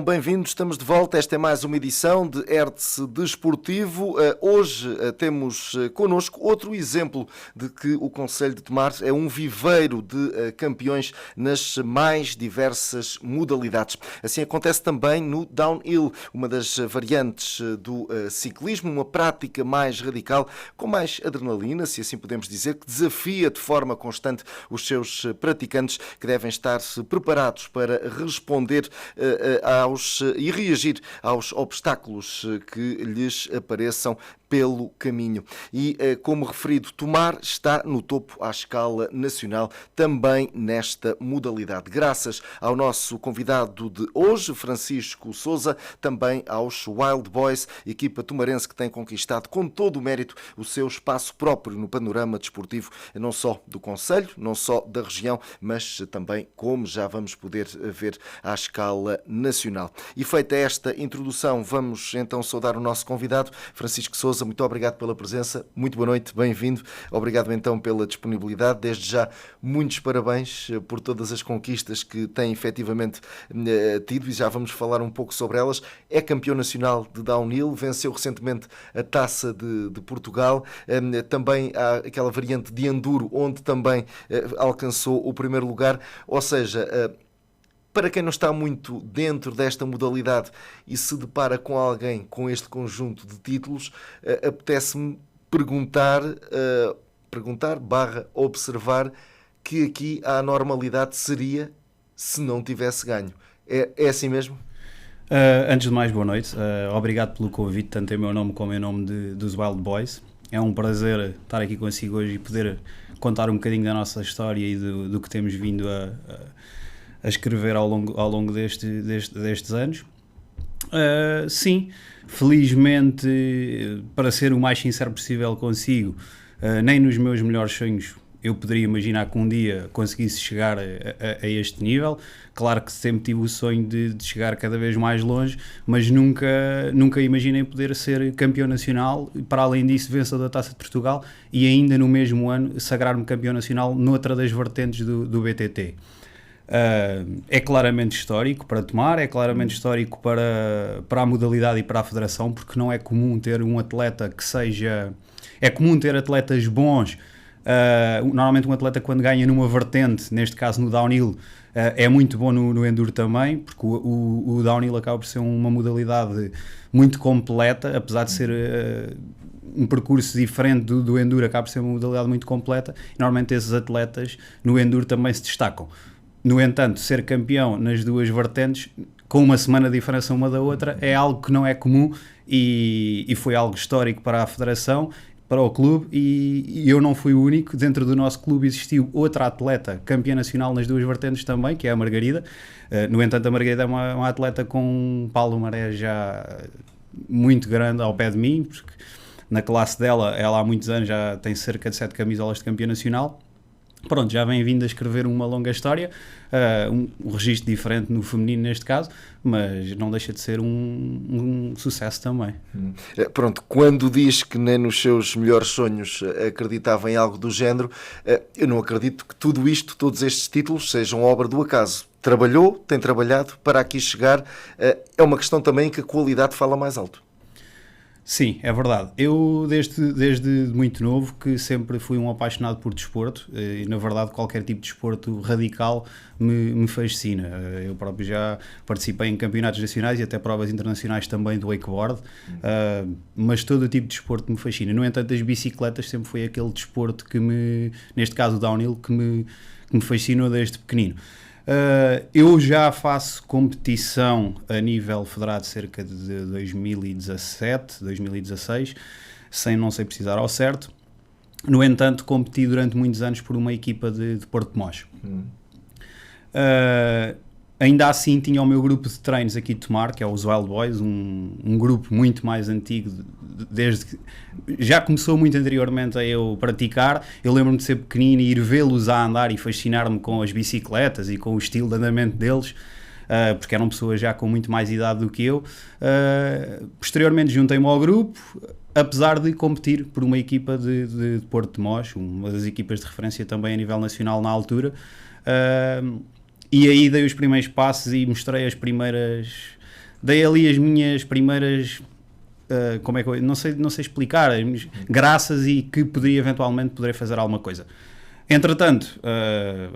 bem-vindos, estamos de volta. Esta é mais uma edição de Hérdice Desportivo. Hoje temos connosco outro exemplo de que o Concelho de Tomar é um viveiro de campeões nas mais diversas modalidades. Assim acontece também no downhill, uma das variantes do ciclismo, uma prática mais radical, com mais adrenalina, se assim podemos dizer, que desafia de forma constante os seus praticantes, que devem estar preparados para responder e reagir aos obstáculos que lhes apareçam pelo caminho. E, como referido, Tomar está no topo à escala nacional, também nesta modalidade. Graças ao nosso convidado de hoje, Francisco Sousa, também aos Wild Boys, equipa tomarense que tem conquistado com todo o mérito o seu espaço próprio no panorama desportivo, não só do concelho, não só da região, mas também, como já vamos poder ver, à escala nacional. E feita esta introdução, vamos então saudar o nosso convidado, Francisco Sousa. Muito obrigado pela presença, muito boa noite, bem-vindo. Obrigado então pela disponibilidade. Desde já, muitos parabéns por todas as conquistas que tem efetivamente tido, e já vamos falar um pouco sobre elas. É campeão nacional de downhill, venceu recentemente a Taça de Portugal, também há aquela variante de enduro, onde também alcançou o primeiro lugar, ou seja, para quem não está muito dentro desta modalidade e se depara com alguém com este conjunto de títulos, apetece-me observar que aqui a anormalidade seria se não tivesse ganho. É assim mesmo? Antes de mais, boa noite. Obrigado pelo convite, tanto em meu nome como em nome dos Wild Boys. É um prazer estar aqui consigo hoje e poder contar um bocadinho da nossa história e do que temos vindo a escrever ao longo destes anos. Sim, felizmente, para ser o mais sincero possível consigo, nem nos meus melhores sonhos eu poderia imaginar que um dia conseguisse chegar a este nível. Claro que sempre tive o sonho de chegar cada vez mais longe, mas nunca imaginei poder ser campeão nacional, para além disso vencedor da Taça de Portugal e ainda no mesmo ano sagrar-me campeão nacional noutra das vertentes do BTT. É claramente histórico para Tomar, é claramente histórico para a modalidade e para a federação, porque não é comum ter um atleta que seja... É comum ter atletas bons. Normalmente um atleta, quando ganha numa vertente, neste caso no downhill, é muito bom no enduro também, porque o downhill acaba por ser uma modalidade muito completa, apesar de ser um percurso diferente do enduro, acaba por ser uma modalidade muito completa, e normalmente esses atletas no enduro também se destacam. No entanto, ser campeão nas duas vertentes, com uma semana de diferença uma da outra, é algo que não é comum e foi algo histórico para a federação, para o clube, e eu não fui o único. Dentro do nosso clube existiu outra atleta campeã nacional nas duas vertentes também, que é a Margarida. No entanto, a Margarida é uma atleta com um palmaré já muito grande ao pé de mim, porque na classe dela, ela há muitos anos já tem cerca de 7 camisolas de campeã nacional. Pronto, já vem vindo a escrever uma longa história, um registro diferente no feminino neste caso, mas não deixa de ser um sucesso também. Pronto, quando diz que nem nos seus melhores sonhos acreditava em algo do género, eu não acredito que tudo isto, todos estes títulos, sejam obra do acaso. Trabalhou, tem trabalhado para aqui chegar, é uma questão também que a qualidade fala mais alto. Sim, é verdade. Eu desde muito novo que sempre fui um apaixonado por desporto e na verdade qualquer tipo de desporto radical me fascina. Eu próprio já participei em campeonatos nacionais e até provas internacionais também do wakeboard, mas todo o tipo de desporto me fascina. No entanto, as bicicletas sempre foi aquele desporto que neste caso o downhill, que me fascinou desde pequenino. Eu já faço competição a nível federado cerca de 2017, 2016, não sei precisar ao certo. No entanto, competi durante muitos anos por uma equipa de Porto de Mós. Ainda assim tinha o meu grupo de treinos aqui de Tomar, que é os Wild Boys, um grupo muito mais antigo, desde que já começou muito anteriormente a eu praticar. Eu lembro-me de ser pequenino e ir vê-los a andar e fascinar-me com as bicicletas e com o estilo de andamento deles, porque eram pessoas já com muito mais idade do que eu. Posteriormente juntei-me ao grupo, apesar de competir por uma equipa de Porto de Mós, uma das equipas de referência também a nível nacional na altura. E aí dei os primeiros passos e mostrei as primeiras dei ali as minhas primeiras, como é que eu, não sei explicar, graças e que eventualmente poderia fazer alguma coisa. Entretanto,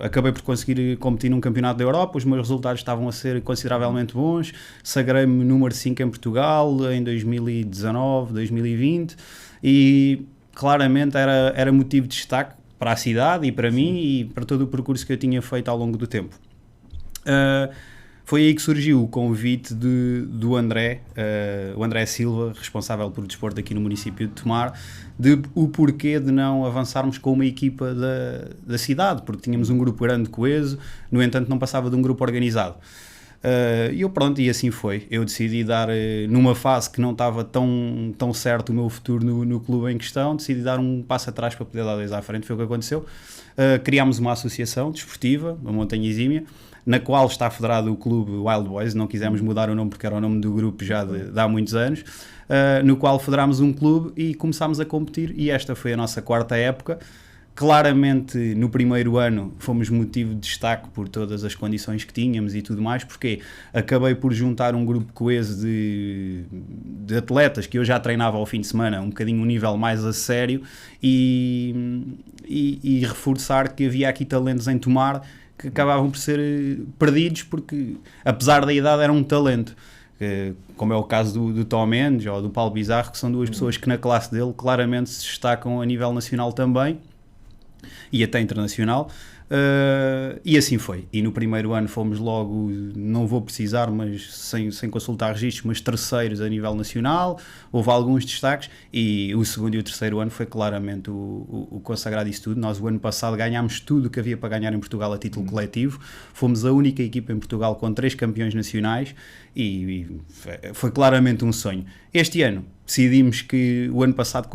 acabei por conseguir competir num campeonato da Europa, os meus resultados estavam a ser consideravelmente bons, sagrei-me número 5 em Portugal em 2019, 2020 e claramente era motivo de destaque para a cidade e para mim e para todo o percurso que eu tinha feito ao longo do tempo. Foi aí que surgiu o convite do André, o André Silva, responsável por desporto aqui no município de Tomar, de o porquê de não avançarmos com uma equipa da cidade, porque tínhamos um grupo grande coeso, no entanto não passava de um grupo organizado. E assim foi. Eu decidi dar, numa fase que não estava tão certo o meu futuro no clube em questão, decidi dar um passo atrás para poder dar dois à frente, foi o que aconteceu. Criámos uma associação desportiva, a Montanha Exímia, na qual está federado o clube Wild Boys, não quisemos mudar o nome porque era o nome do grupo já de há muitos anos, no qual federámos um clube e começámos a competir, e esta foi a nossa quarta época. Claramente no primeiro ano fomos motivo de destaque por todas as condições que tínhamos e tudo mais, porque acabei por juntar um grupo coeso de atletas que eu já treinava ao fim de semana, um bocadinho um nível mais a sério, e reforçar que havia aqui talentos em Tomar que acabavam por ser perdidos porque, apesar da idade, era um talento. Como é o caso do Tom Mendes ou do Paulo Bizarro, que são duas pessoas que na classe dele claramente se destacam a nível nacional também e até internacional. E assim foi. E no primeiro ano fomos logo, não vou precisar, mas sem consultar registros, mas terceiros a nível nacional. Houve alguns destaques e o segundo e o terceiro ano foi claramente o consagrado isso tudo. Nós o ano passado ganhámos tudo o que havia para ganhar em Portugal a título coletivo. Fomos a única equipa em Portugal com 3 campeões nacionais e foi claramente um sonho. Este ano decidimos que o ano passado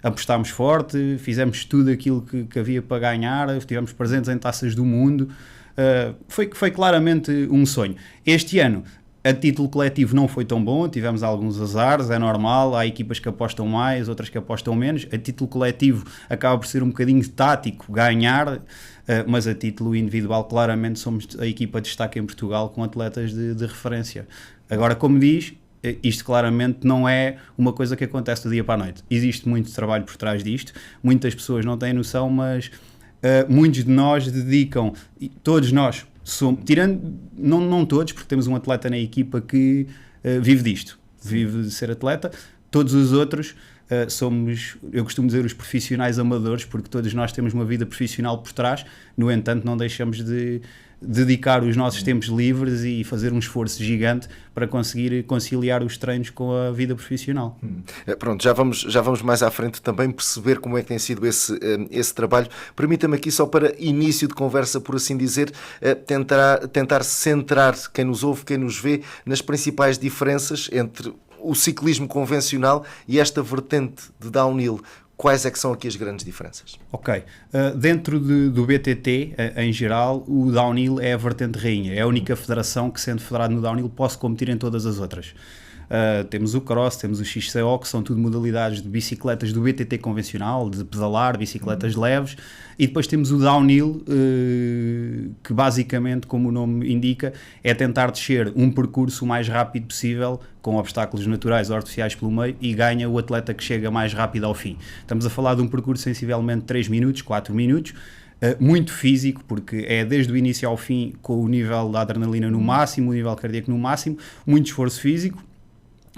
apostámos forte, fizemos tudo aquilo que havia para ganhar, estivemos presentes em taças do mundo, foi claramente um sonho. Este ano, a título coletivo não foi tão bom, tivemos alguns azares, é normal, há equipas que apostam mais, outras que apostam menos, a título coletivo acaba por ser um bocadinho tático ganhar, mas a título individual claramente somos a equipa de destaque em Portugal com atletas de referência. Agora, como diz, isto claramente não é uma coisa que acontece do dia para a noite. Existe muito trabalho por trás disto, muitas pessoas não têm noção, mas muitos de nós dedicam, todos nós, tirando, não todos, porque temos um atleta na equipa que vive disto, vive de ser atleta, todos os outros somos, eu costumo dizer, os profissionais amadores, porque todos nós temos uma vida profissional por trás, no entanto não deixamos de dedicar os nossos tempos livres e fazer um esforço gigante para conseguir conciliar os treinos com a vida profissional. Pronto, já vamos mais à frente também perceber como é que tem sido esse trabalho. Permita-me aqui só para início de conversa, por assim dizer, tentar centrar quem nos ouve, quem nos vê, nas principais diferenças entre o ciclismo convencional e esta vertente de downhill. Quais é que são aqui as grandes diferenças? Ok. Dentro do BTT, em geral, o downhill é a vertente rainha. É a única federação que, sendo federado no downhill, posso competir em todas as outras. Temos o cross, temos o XCO, que são tudo modalidades de bicicletas do BTT convencional, de pedalar, bicicletas leves, e depois temos o downhill, que basicamente, como o nome indica, é tentar descer um percurso o mais rápido possível, com obstáculos naturais ou artificiais pelo meio, e ganha o atleta que chega mais rápido ao fim. Estamos a falar de um percurso sensivelmente 3 minutos, 4 minutos, muito físico, porque é desde o início ao fim com o nível da adrenalina no máximo, o nível cardíaco no máximo, muito esforço físico,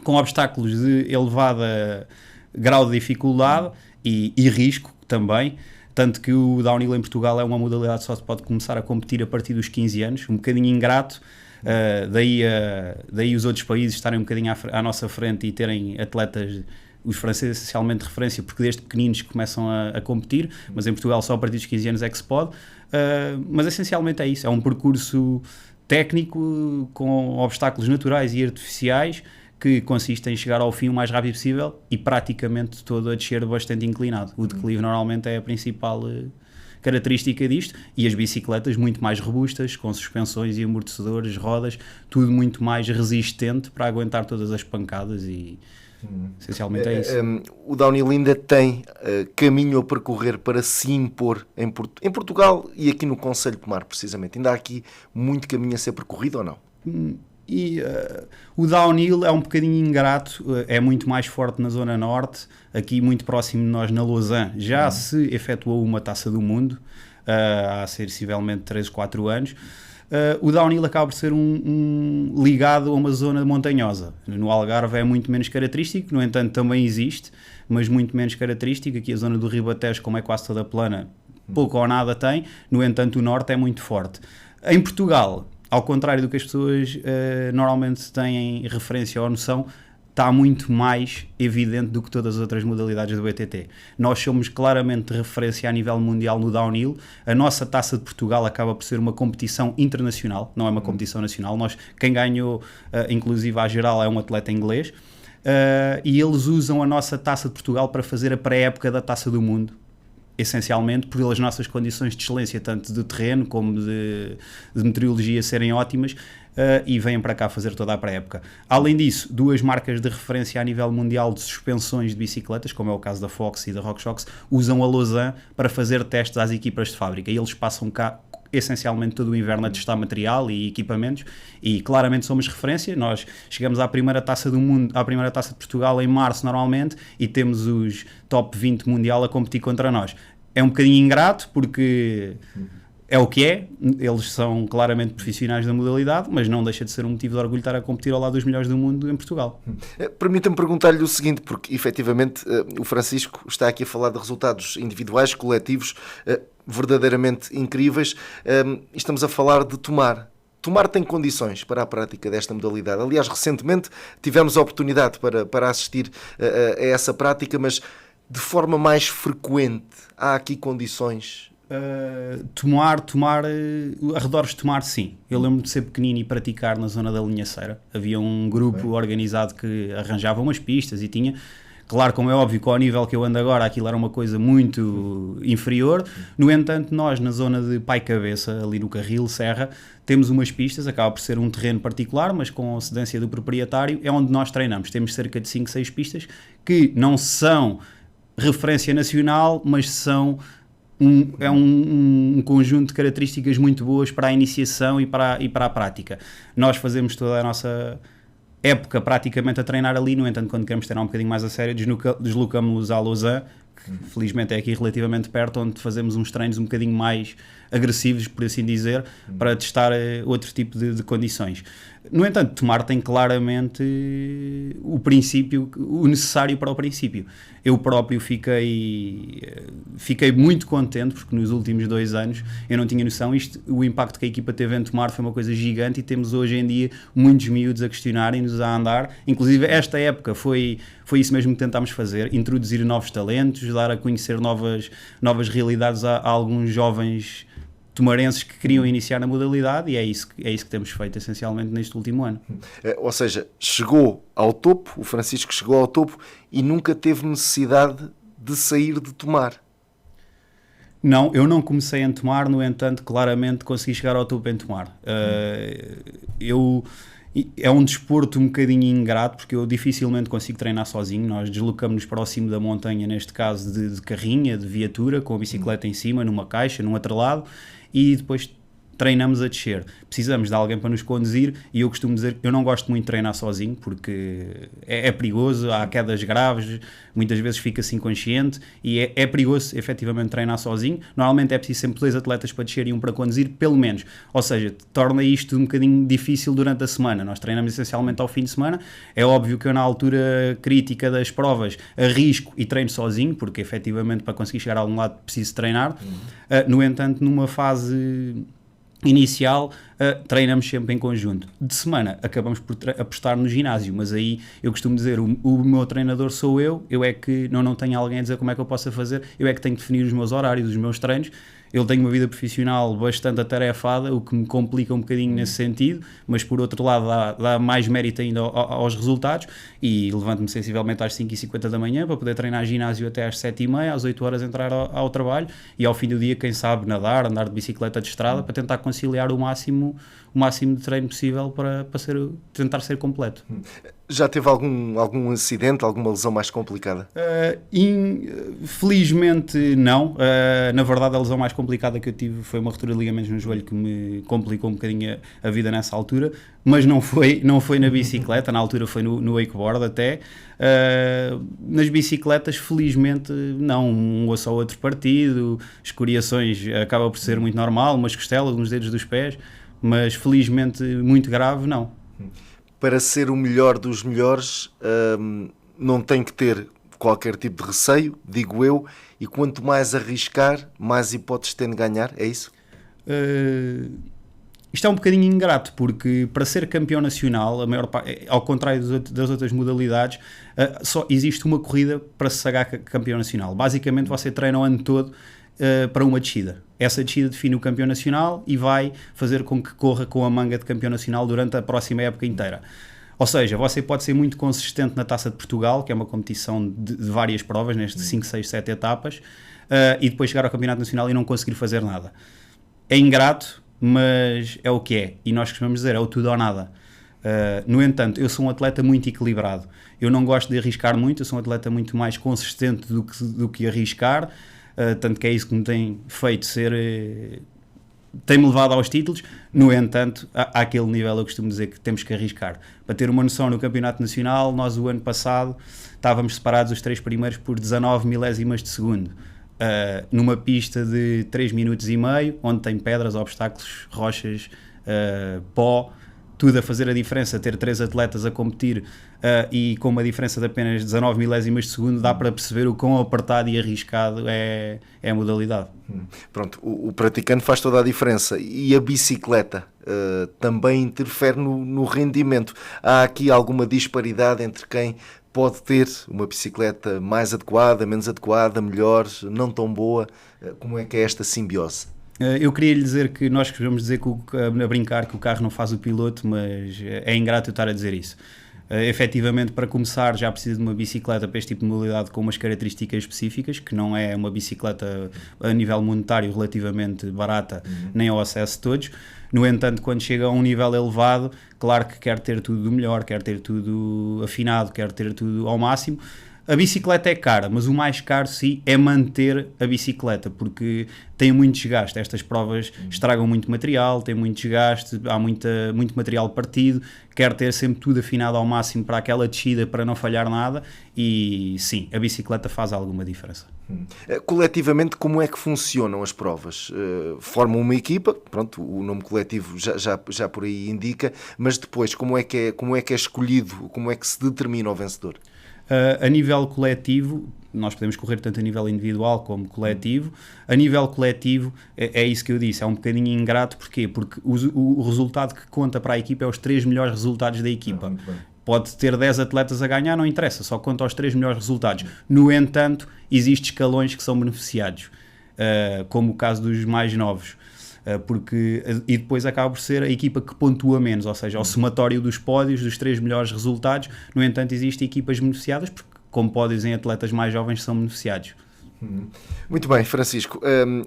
com obstáculos de elevada grau de dificuldade e risco também, tanto que o downhill em Portugal é uma modalidade que só se pode começar a competir a partir dos 15 anos, um bocadinho ingrato, daí os outros países estarem um bocadinho à nossa frente e terem atletas, os franceses essencialmente de referência, porque desde pequeninos começam a competir, mas em Portugal só a partir dos 15 anos é que se pode, mas essencialmente é isso, é um percurso técnico com obstáculos naturais e artificiais, que consiste em chegar ao fim o mais rápido possível e praticamente todo a descer bastante inclinado. O declive normalmente é a principal característica disto, e as bicicletas muito mais robustas, com suspensões e amortecedores, rodas, tudo muito mais resistente para aguentar todas as pancadas e essencialmente é isso. O downhill ainda tem caminho a percorrer para se impor em Portugal e aqui no Concelho de Tomar, precisamente. Ainda há aqui muito caminho a ser percorrido ou não? O downhill é um bocadinho ingrato, é muito mais forte na zona norte, aqui muito próximo de nós na Lausanne já se efetuou uma Taça do Mundo, há sensivelmente 3 ou 4 anos. O downhill acaba por ser ligado a uma zona montanhosa. No Algarve é muito menos característico, no entanto também existe, mas muito menos característico. Aqui a zona do Ribatejo, como é quase toda plana, pouco ou nada tem, no entanto o norte é muito forte. Em Portugal, ao contrário do que as pessoas normalmente têm referência ou noção, está muito mais evidente do que todas as outras modalidades do BTT. Nós somos claramente de referência a nível mundial no downhill. A nossa Taça de Portugal acaba por ser uma competição internacional, não é uma competição nacional. Quem ganhou, inclusive à geral, é um atleta inglês. E eles usam a nossa Taça de Portugal para fazer a pré-época da Taça do Mundo, essencialmente pelas nossas condições de excelência, tanto de terreno como de meteorologia serem ótimas, e vêm para cá fazer toda a pré-época. Além disso, 2 marcas de referência a nível mundial de suspensões de bicicletas, como é o caso da Fox e da RockShox, usam a Lausanne para fazer testes às equipas de fábrica, e eles passam cá essencialmente todo o inverno a testar material e equipamentos, e claramente somos referência. Nós chegamos à primeira Taça do Mundo, à primeira Taça de Portugal em março normalmente, e temos os top 20 mundial a competir contra nós. É um bocadinho ingrato porque é o que é, eles são claramente profissionais da modalidade, mas não deixa de ser um motivo de orgulho estar a competir ao lado dos melhores do mundo em Portugal. Permita-me perguntar-lhe o seguinte, porque efetivamente o Francisco está aqui a falar de resultados individuais, coletivos, verdadeiramente incríveis, e estamos a falar de Tomar. Tomar tem condições para a prática desta modalidade. Aliás, recentemente tivemos a oportunidade para assistir a essa prática, mas de forma mais frequente, há aqui condições? Tomar, arredores de Tomar, sim. Eu lembro de ser pequenino e praticar na zona da Linhaceira. Havia um grupo organizado que arranjava umas pistas e tinha... Claro, como é óbvio que ao nível que eu ando agora aquilo era uma coisa muito inferior. No entanto, nós na zona de Pai Cabeça, ali no Carril, Serra, temos umas pistas, acaba por ser um terreno particular, mas com a cedência do proprietário, é onde nós treinamos. Temos cerca de 5, 6 pistas que não são referência nacional, mas são um conjunto de características muito boas para a iniciação e para a prática. Nós fazemos toda a nossa época praticamente a treinar ali, no entanto, quando queremos treinar um bocadinho mais a sério, deslocamos-nos à Lausanne, que felizmente é aqui relativamente perto, onde fazemos uns treinos um bocadinho mais agressivos, por assim dizer, para testar outro tipo de condições. No entanto, Tomar tem claramente o princípio, o necessário para o princípio. Eu próprio fiquei muito contente, porque nos últimos 2 anos eu não tinha noção, o impacto que a equipa teve em Tomar foi uma coisa gigante, e temos hoje em dia muitos miúdos a questionarem-nos, a andar. Inclusive esta época foi isso mesmo que tentámos fazer, introduzir novos talentos, dar a conhecer novas realidades a alguns jovens tomarenses que queriam iniciar na modalidade, e é isso que temos feito essencialmente neste último ano. Ou seja, chegou ao topo, o Francisco chegou ao topo e nunca teve necessidade de sair de Tomar. Não, eu não comecei em Tomar, no entanto, claramente consegui chegar ao topo em Tomar. É um desporto um bocadinho ingrato, porque eu dificilmente consigo treinar sozinho. Nós deslocamos-nos para o cimo da montanha, neste caso de carrinha, de viatura, com a bicicleta em cima, numa caixa, num atrelado, e depois treinamos a descer. Precisamos de alguém para nos conduzir, e eu costumo dizer que eu não gosto muito de treinar sozinho, porque é perigoso, há quedas graves, muitas vezes fica-se inconsciente, e é perigoso efetivamente treinar sozinho. Normalmente é preciso sempre 2 atletas para descer e um para conduzir, pelo menos. Ou seja, torna isto um bocadinho difícil durante a semana. Nós treinamos essencialmente ao fim de semana. É óbvio que eu, na altura crítica das provas, arrisco e treino sozinho, porque efetivamente para conseguir chegar a algum lado preciso treinar. No entanto, numa fase inicial, treinamos sempre em conjunto. De semana acabamos por apostar no ginásio, mas aí eu costumo dizer, o meu treinador sou eu é que não tenho alguém a dizer como é que eu posso fazer, eu é que tenho que definir os meus horários, os meus treinos. Eu tenho uma vida profissional bastante atarefada, o que me complica um bocadinho nesse sentido, mas por outro lado dá mais mérito ainda aos resultados, e levanto-me sensivelmente às 5h50 da manhã para poder treinar ginásio até às 7h30, às 8 horas entrar ao trabalho, e ao fim do dia, quem sabe, nadar, andar de bicicleta de estrada, para tentar conciliar o máximo de treino possível para tentar ser completo. Já teve algum acidente, alguma lesão mais complicada? Felizmente não. Na verdade, a lesão mais complicada que eu tive foi uma ruptura de ligamentos no joelho que me complicou um bocadinho a vida nessa altura, mas não foi na bicicleta, na altura foi no wakeboard até. Nas bicicletas, felizmente, não, um ou só outro partido, escoriações acaba por ser muito normal, umas costelas, uns dedos dos pés, mas felizmente muito grave, não. Para ser o melhor dos melhores, não tem que ter qualquer tipo de receio, digo eu, e quanto mais arriscar, mais hipóteses tem de ganhar, é isso? Isto é um bocadinho ingrato, porque para ser campeão nacional, a maior parte, ao contrário das outras modalidades, só existe uma corrida para se sagrar campeão nacional. Basicamente você treina o ano todo para uma descida. Essa descida define o campeão nacional e vai fazer com que corra com a manga de campeão nacional durante a próxima época inteira. Ou seja, você pode ser muito consistente na Taça de Portugal, que é uma competição de várias provas, nestas 5, 6, 7 etapas, e depois chegar ao Campeonato Nacional e não conseguir fazer nada. É ingrato, mas é o que é. E nós costumamos dizer, é o tudo ou nada. No entanto, eu sou um atleta muito equilibrado. Eu não gosto de arriscar muito, eu sou um atleta muito mais consistente do que arriscar, tanto que é isso que me tem feito ser... tem-me levado aos títulos. No entanto, àquele nível eu costumo dizer que temos que arriscar. Para ter uma noção, no Campeonato Nacional, nós o ano passado estávamos separados os 3 primeiros por 19 milésimas de segundo. Numa pista de 3 minutos e meio, onde tem pedras, obstáculos, rochas, pó, tudo a fazer a diferença. Ter 3 atletas a competir e com uma diferença de apenas 19 milésimas de segundo, dá para perceber o quão apertado e arriscado é a modalidade. Pronto, o praticante faz toda a diferença. E a bicicleta também interfere no rendimento. Há aqui alguma disparidade entre quem pode ter uma bicicleta mais adequada, menos adequada, melhor, não tão boa? Como é que é esta simbiose? Eu queria lhe dizer que nós costumamos dizer a brincar que o carro não faz o piloto, mas é ingrato eu estar a dizer isso. Efetivamente, para começar, já precisa de uma bicicleta para este tipo de modalidade com umas características específicas, que não é uma bicicleta a nível monetário relativamente barata, nem ao acesso de todos. No entanto, quando chega a um nível elevado, claro que quer ter tudo do melhor, quer ter tudo afinado, quer ter tudo ao máximo. A bicicleta é cara, mas o mais caro, sim, é manter a bicicleta, porque tem muito desgaste. Estas provas estragam muito material, tem muito desgaste, há muito material partido, quer ter sempre tudo afinado ao máximo para aquela descida, para não falhar nada, e sim, a bicicleta faz alguma diferença. Coletivamente, como é que funcionam as provas? Formam uma equipa, pronto, o nome coletivo já por aí indica, mas depois como é que é escolhido, como é que se determina o vencedor? A nível coletivo, nós podemos correr tanto a nível individual como coletivo. A nível coletivo, é isso que eu disse, é um bocadinho ingrato. Porquê? Porque o resultado que conta para a equipa é os 3 melhores resultados da equipa. Pode ter 10 atletas a ganhar, não interessa, só conta os 3 melhores resultados. No entanto, existem escalões que são beneficiados, como o caso dos mais novos. E depois acaba por ser a equipa que pontua menos, ou seja, ao somatório dos pódios, dos 3 melhores resultados. No entanto, existem equipas beneficiadas, porque como pódios em atletas mais jovens são beneficiados. Muito bem, Francisco.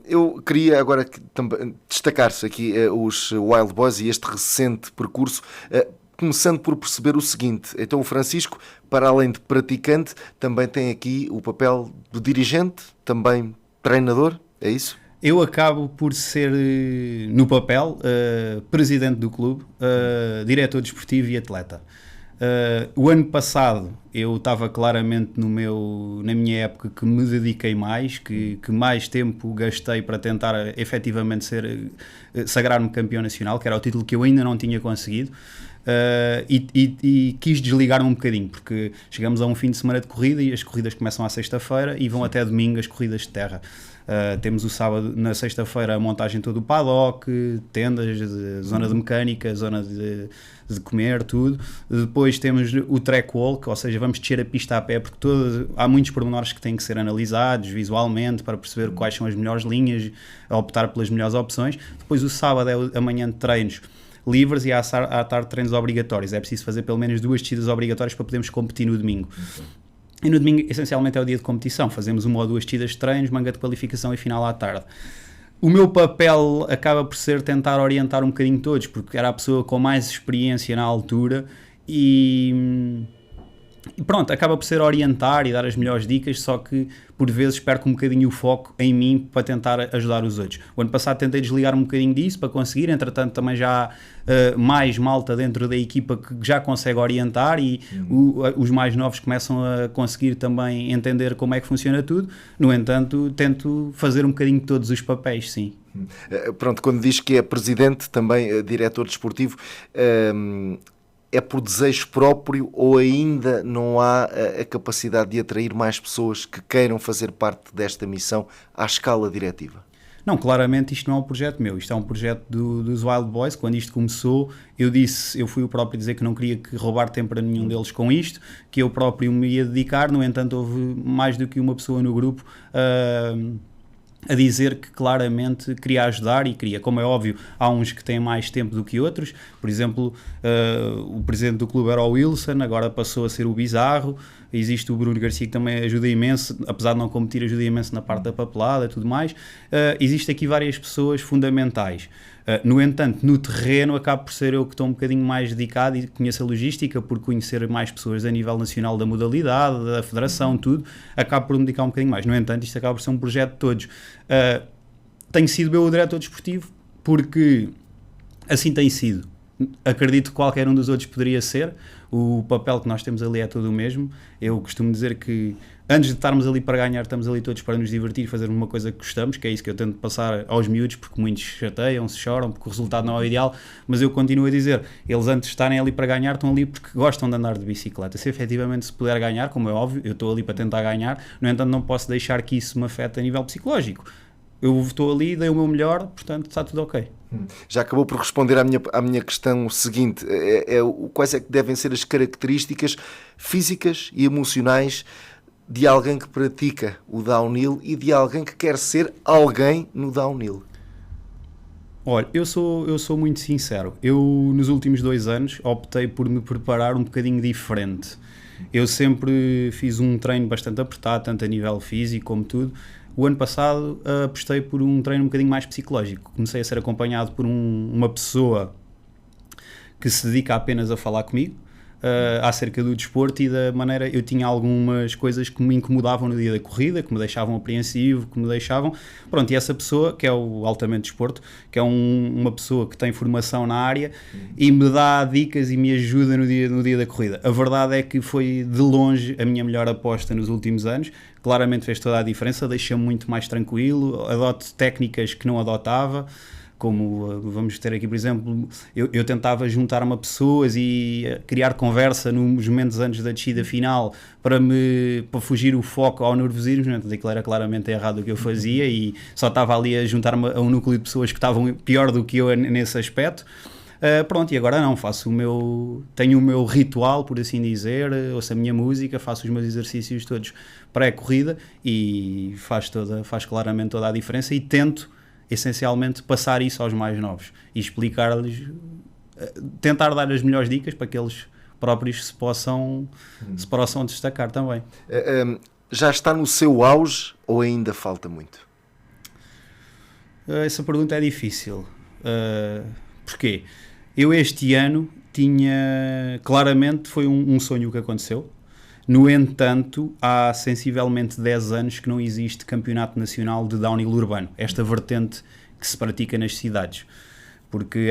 Eu queria agora também destacar-se aqui os Wild Boys e este recente percurso, começando por perceber o seguinte. Então o Francisco, para além de praticante, também tem aqui o papel de dirigente, também treinador, é isso? Eu acabo por ser, no papel, presidente do clube, diretor desportivo e atleta. O ano passado eu estava claramente na minha época que me dediquei mais, que mais tempo gastei para tentar efetivamente sagrar-me campeão nacional, que era o título que eu ainda não tinha conseguido. E quis desligar-me um bocadinho, porque chegamos a um fim de semana de corrida e as corridas começam à sexta-feira e vão até domingo as corridas de terra. Temos o sábado, na sexta-feira, a montagem todo o paddock, tendas, zona de mecânica, zona de comer, tudo. Depois temos o track walk, ou seja, vamos descer a pista a pé, porque há muitos pormenores que têm que ser analisados visualmente para perceber quais são as melhores linhas, optar pelas melhores opções. Depois o sábado é a manhã de treinos livres e à tarde treinos obrigatórios. É preciso fazer pelo menos 2 descidas obrigatórias para podermos competir no domingo. E no domingo, essencialmente, é o dia de competição. Fazemos 1 ou 2 descidas de treinos, manga de qualificação e final à tarde. O meu papel acaba por ser tentar orientar um bocadinho todos, porque era a pessoa com mais experiência na altura e E pronto, acaba por ser orientar e dar as melhores dicas, só que por vezes perco um bocadinho o foco em mim para tentar ajudar os outros. O ano passado tentei desligar um bocadinho disso para conseguir, entretanto também já há mais malta dentro da equipa que já consegue orientar e os mais novos começam a conseguir também entender como é que funciona tudo. No entanto, tento fazer um bocadinho de todos os papéis, sim. Pronto, quando diz que é presidente, também diretor desportivo, é por desejo próprio ou ainda não há a capacidade de atrair mais pessoas que queiram fazer parte desta missão à escala diretiva? Não, claramente isto não é um projeto meu, isto é um projeto dos Wild Boys. Quando isto começou, eu fui o próprio a dizer que não queria que roubar tempo a nenhum deles com isto, que eu próprio me ia dedicar. No entanto, houve mais do que uma pessoa no grupo a dizer que claramente queria ajudar e queria. Como é óbvio, há uns que têm mais tempo do que outros. Por exemplo, o presidente do clube era o Wilson, agora passou a ser o Bizarro. Existe o Bruno Garcia, que também ajuda imenso, apesar de não competir, ajuda imenso na parte da papelada e tudo mais. Existe aqui várias pessoas fundamentais. No entanto, no terreno acabo por ser eu que estou um bocadinho mais dedicado e conheço a logística, por conhecer mais pessoas a nível nacional da modalidade, da federação, tudo, acabo por me dedicar um bocadinho mais. No entanto, isto acaba por ser um projeto de todos. Tenho sido eu o diretor desportivo porque assim tem sido. Acredito que qualquer um dos outros poderia ser. O papel que nós temos ali é todo o mesmo. Eu costumo dizer que antes de estarmos ali para ganhar, estamos ali todos para nos divertir e fazer uma coisa que gostamos, que é isso que eu tento passar aos miúdos, porque muitos chateiam-se, choram, porque o resultado não é o ideal, mas eu continuo a dizer, eles antes de estarem ali para ganhar, estão ali porque gostam de andar de bicicleta. Se efetivamente se puder ganhar, como é óbvio, eu estou ali para tentar ganhar, no entanto não posso deixar que isso me afete a nível psicológico. Eu estou ali, dei o meu melhor, portanto está tudo ok. Já acabou por responder à minha questão seguinte. Quais é que devem ser as características físicas e emocionais de alguém que pratica o downhill e de alguém que quer ser alguém no downhill? Olha, eu sou muito sincero. Eu, nos últimos 2 anos, optei por me preparar um bocadinho diferente. Eu sempre fiz um treino bastante apertado, tanto a nível físico como tudo. O ano passado apostei por um treino um bocadinho mais psicológico. Comecei a ser acompanhado por uma pessoa que se dedica apenas a falar comigo acerca do desporto e da maneira. Eu tinha algumas coisas que me incomodavam no dia da corrida, que me deixavam apreensivo, que me deixavam. Pronto, e essa pessoa, que é o Altamente Desporto, que é uma pessoa que tem formação na área e me dá dicas e me ajuda no dia da corrida. A verdade é que foi de longe a minha melhor aposta nos últimos anos. Claramente fez toda a diferença, deixa-me muito mais tranquilo, adoto técnicas que não adotava, como vamos ter aqui, por exemplo, eu tentava juntar-me a pessoas e criar conversa nos momentos antes da descida final para fugir o foco ao nervosismo. Então, aquilo era claramente errado o que eu fazia e só estava ali a juntar-me a um núcleo de pessoas que estavam pior do que eu nesse aspecto. Pronto, e agora não, tenho o meu ritual, por assim dizer, ouço a minha música, faço os meus exercícios todos pré-corrida e faz claramente toda a diferença e tento, essencialmente, passar isso aos mais novos e explicar-lhes, tentar dar as melhores dicas para que eles próprios se possam destacar também. Já está no seu auge ou ainda falta muito? Essa pergunta é difícil. Porquê? Eu este ano claramente foi um sonho que aconteceu. No entanto, há sensivelmente 10 anos que não existe campeonato nacional de downhill urbano, esta vertente que se pratica nas cidades. Porque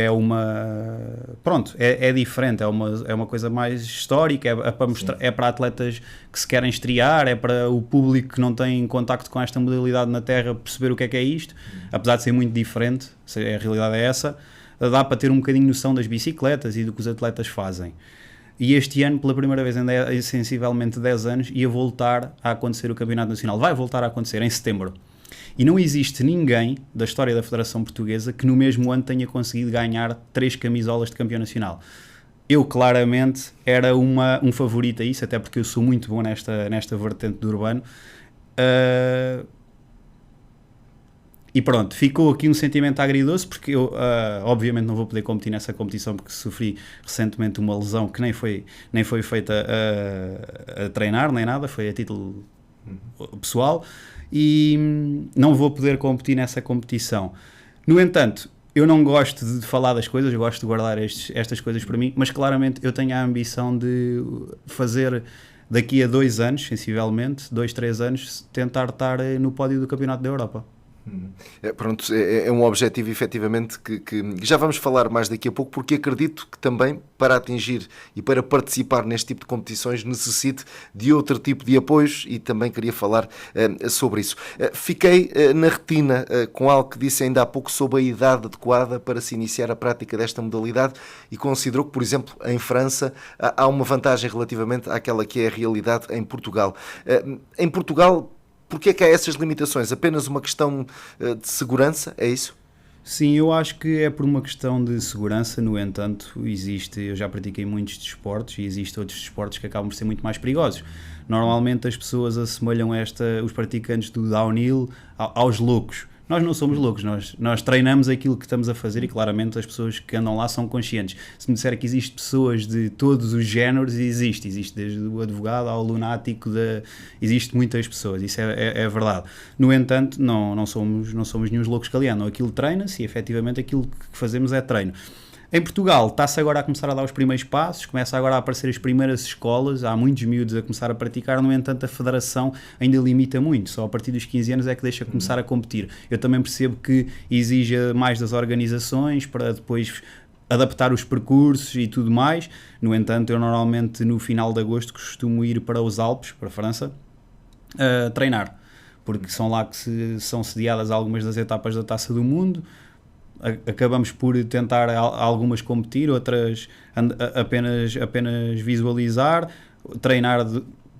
é diferente, é uma coisa mais histórica, é para mostrar, é para atletas que se querem estrear, é para o público que não tem contacto com esta modalidade na terra perceber o que é isto, apesar de ser muito diferente, a realidade é essa. Dá para ter um bocadinho noção das bicicletas e do que os atletas fazem. E este ano, pela primeira vez em sensivelmente 10 anos, ia voltar a acontecer o Campeonato Nacional. Vai voltar a acontecer em setembro. E não existe ninguém da história da Federação Portuguesa que no mesmo ano tenha conseguido ganhar 3 camisolas de campeão nacional. Eu claramente era um favorito a isso, até porque eu sou muito bom nesta vertente do urbano. E pronto, ficou aqui um sentimento agridoce porque eu obviamente não vou poder competir nessa competição porque sofri recentemente uma lesão que nem foi feita a treinar nem nada, foi a título pessoal e não vou poder competir nessa competição. No entanto, eu não gosto de falar das coisas, eu gosto de guardar estas coisas para mim, mas claramente eu tenho a ambição de fazer daqui a 2 anos, sensivelmente, 2, 3 anos, tentar estar no pódio do Campeonato da Europa. Pronto, é um objetivo efetivamente que já vamos falar mais daqui a pouco, porque acredito que também para atingir e para participar neste tipo de competições necessite de outro tipo de apoios, e também queria falar sobre isso. Fiquei na retina com algo que disse ainda há pouco sobre a idade adequada para se iniciar a prática desta modalidade, e considerou que, por exemplo, em França há uma vantagem relativamente àquela que é a realidade em Portugal. Em Portugal, porque é que há essas limitações? Apenas uma questão de segurança? É isso? Sim, eu acho que é por uma questão de segurança. No entanto, eu já pratiquei muitos desportos e existem outros desportos que acabam por ser muito mais perigosos. Normalmente as pessoas assemelham os praticantes do downhill aos loucos. Nós não somos loucos, nós treinamos aquilo que estamos a fazer, e claramente as pessoas que andam lá são conscientes. Se me disser que existem pessoas de todos os géneros, existe desde o advogado ao lunático, existe muitas pessoas, isso é verdade. No entanto, não somos nenhum loucos que ali andam. Aquilo treina-se e efetivamente aquilo que fazemos é treino. Em Portugal está-se agora a começar a dar os primeiros passos, começa agora a aparecer as primeiras escolas, há muitos miúdos a começar a praticar. No entanto, a federação ainda limita muito, só a partir dos 15 anos é que deixa começar a competir. Eu também percebo que exija mais das organizações para depois adaptar os percursos e tudo mais. No entanto, eu normalmente no final de agosto costumo ir para os Alpes, para a França, treinar, porque são lá que são sediadas algumas das etapas da Taça do Mundo. Acabamos por tentar algumas competir, outras apenas visualizar, treinar.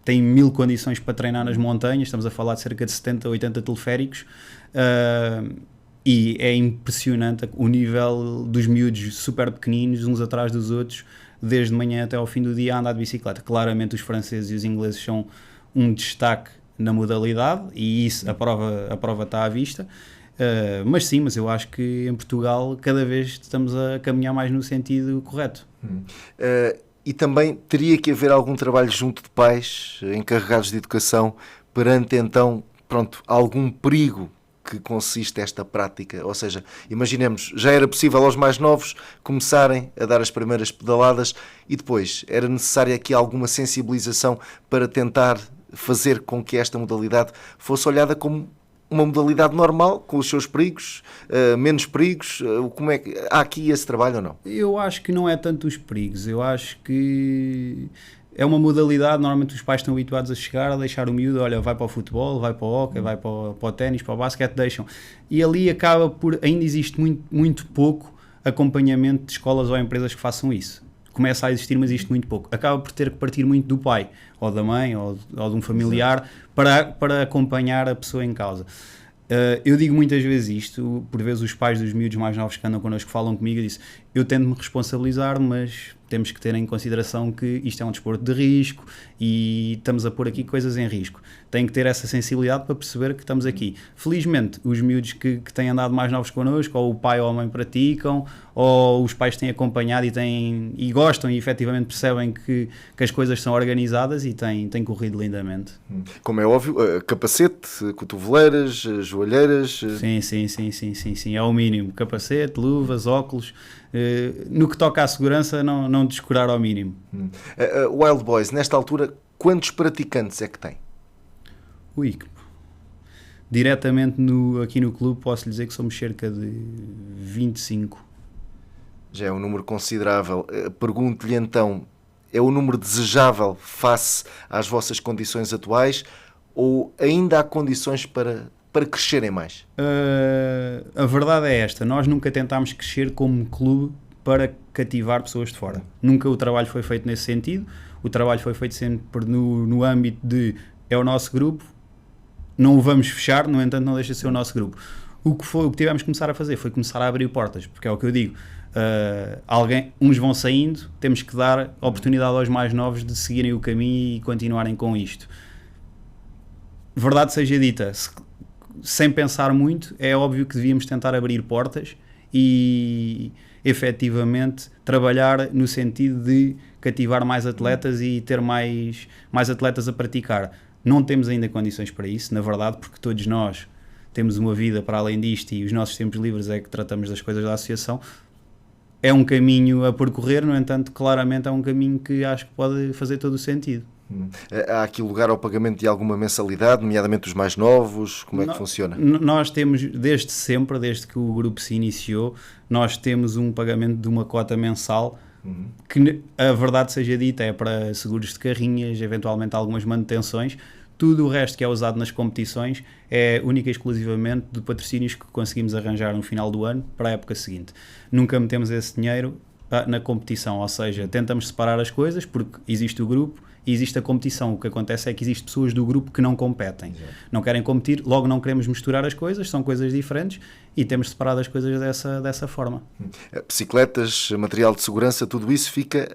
Tem 1000 condições para treinar nas montanhas, estamos a falar de cerca de 70, 80 teleféricos, e é impressionante o nível dos miúdos super pequeninos, uns atrás dos outros, desde manhã até ao fim do dia a andar de bicicleta. Claramente os franceses e os ingleses são um destaque na modalidade, e isso, a prova está à vista. Mas eu acho que em Portugal cada vez estamos a caminhar mais no sentido correto. E também teria que haver algum trabalho junto de pais encarregados de educação perante então, algum perigo que consiste esta prática. Ou seja, imaginemos, já era possível aos mais novos começarem a dar as primeiras pedaladas, e depois era necessária aqui alguma sensibilização para tentar fazer com que esta modalidade fosse olhada como uma modalidade normal, com os seus perigos, menos perigos. Como é que há aqui esse trabalho ou não? Eu acho que não é tanto os perigos, eu acho que é uma modalidade. Normalmente os pais estão habituados a chegar, a deixar o miúdo, olha, vai para o futebol, vai para o hóquei, vai para o ténis, para o basquete, deixam. E ali acaba por, ainda existe muito, muito pouco acompanhamento de escolas ou empresas que façam isso. Começa a existir, mas existe muito pouco. Acaba por ter que partir muito do pai, ou da mãe, ou de um familiar, para acompanhar a pessoa em causa. Eu digo muitas vezes isto, por vezes os pais dos miúdos mais novos que andam connosco falam comigo, eu tento me responsabilizar, mas temos que ter em consideração que isto é um desporto de risco e estamos a pôr aqui coisas em risco. Tem que ter essa sensibilidade para perceber que estamos aqui. Felizmente, os miúdos que têm andado mais novos connosco, ou o pai ou a mãe praticam, ou os pais têm acompanhado e gostam e efetivamente percebem que as coisas são organizadas, e têm corrido lindamente. Como é óbvio, capacete, cotoveleiras, joelheiras... Sim, é o mínimo. Capacete, luvas, óculos... no que toca à segurança, não descurar ao mínimo. Wild Boys, nesta altura, quantos praticantes é que tem? Diretamente aqui no clube posso lhe dizer que somos cerca de 25. Já é um número considerável. Pergunto-lhe então, é o número desejável face às vossas condições atuais, ou ainda há condições para crescerem mais? A verdade é esta: nós nunca tentámos crescer como clube para cativar pessoas de fora. Nunca o trabalho foi feito nesse sentido. O trabalho foi feito sempre no âmbito de é o nosso grupo, não o vamos fechar, no entanto não deixa de ser o nosso grupo. O que tivemos que começar a fazer foi começar a abrir portas, porque é o que eu digo, uns vão saindo, temos que dar oportunidade aos mais novos de seguirem o caminho e continuarem com isto. Verdade seja dita, sem pensar muito, é óbvio que devíamos tentar abrir portas e efetivamente trabalhar no sentido de cativar mais atletas e ter mais atletas a praticar. Não temos ainda condições para isso, na verdade, porque todos nós temos uma vida para além disto e os nossos tempos livres é que tratamos das coisas da associação. É um caminho a percorrer, no entanto, claramente é um caminho que acho que pode fazer todo o sentido. Há aqui lugar ao pagamento de alguma mensalidade, nomeadamente os mais novos? Como é que funciona? Nós temos, desde sempre, desde que o grupo se iniciou, nós temos um pagamento de uma cota mensal, que a verdade seja dita é para seguros de carrinhas, eventualmente algumas manutenções. Tudo o resto que é usado nas competições é única e exclusivamente de patrocínios que conseguimos arranjar no final do ano para a época seguinte. Nunca metemos esse dinheiro na competição, ou seja, tentamos separar as coisas porque existe o grupo e existe a competição. O que acontece é que existem pessoas do grupo que não competem, não querem competir, logo não queremos misturar as coisas, são coisas diferentes e temos separado as coisas dessa forma. Bicicletas, material de segurança, tudo isso fica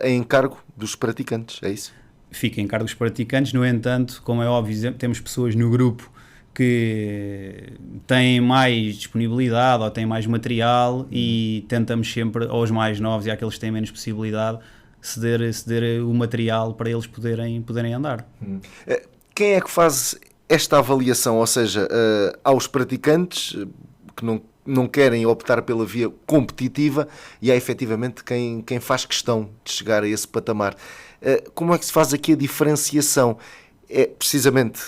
em encargo dos praticantes, é isso? Fica em encargo dos praticantes, no entanto, como é óbvio, temos pessoas no grupo que têm mais disponibilidade ou têm mais material e tentamos sempre, aos mais novos e àqueles que têm menos possibilidade, ceder o material para eles poderem andar. Quem é que faz esta avaliação? Ou seja, aos praticantes que não querem optar pela via competitiva e há efetivamente quem faz questão de chegar a esse patamar. Como é que se faz aqui a diferenciação? É precisamente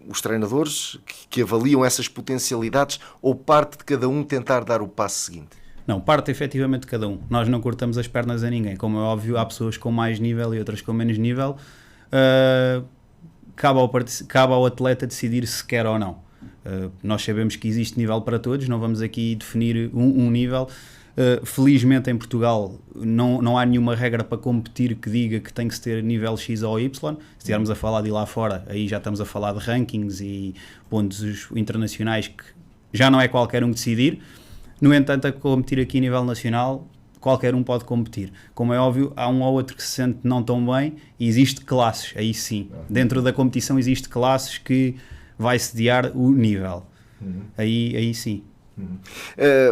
os treinadores que avaliam essas potencialidades ou parte de cada um tentar dar o passo seguinte? Não, parte efetivamente de cada um. Nós não cortamos as pernas a ninguém. Como é óbvio, há pessoas com mais nível e outras com menos nível. Cabe ao atleta decidir se quer ou não. Nós sabemos que existe nível para todos, não vamos aqui definir um nível. Felizmente em Portugal não há nenhuma regra para competir que diga que tem que se ter nível X ou Y. Se estivermos a falar de ir lá fora, aí já estamos a falar de rankings e pontos internacionais que já não é qualquer um decidir. No entanto, a competir aqui a nível nacional, qualquer um pode competir. Como é óbvio, há um ou outro que se sente não tão bem e existe classes, aí sim. Dentro da competição existe classes que vai sediar o nível. Aí sim.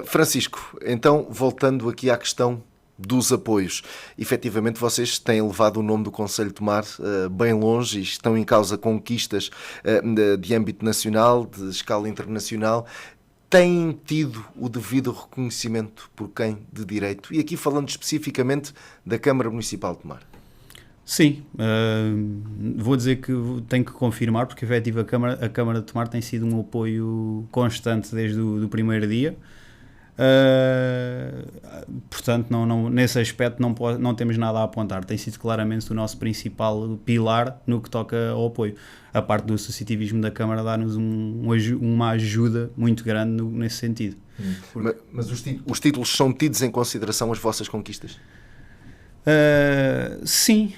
Francisco, então voltando aqui à questão dos apoios, efetivamente vocês têm levado o nome do Conselho de Tomar bem longe e estão em causa conquistas de âmbito nacional, de escala internacional. Têm tido o devido reconhecimento por quem de direito? E aqui falando especificamente da Câmara Municipal de Tomar. Sim, vou dizer que tenho que confirmar, porque efetivamente a Câmara de Tomar tem sido um apoio constante desde o primeiro dia. Portanto, nesse aspecto não temos nada a apontar. Tem sido claramente o nosso principal pilar no que toca ao apoio. A parte do associativismo da Câmara dá-nos uma ajuda muito grande nesse sentido. Mas os títulos são tidos em consideração as vossas conquistas? Sim.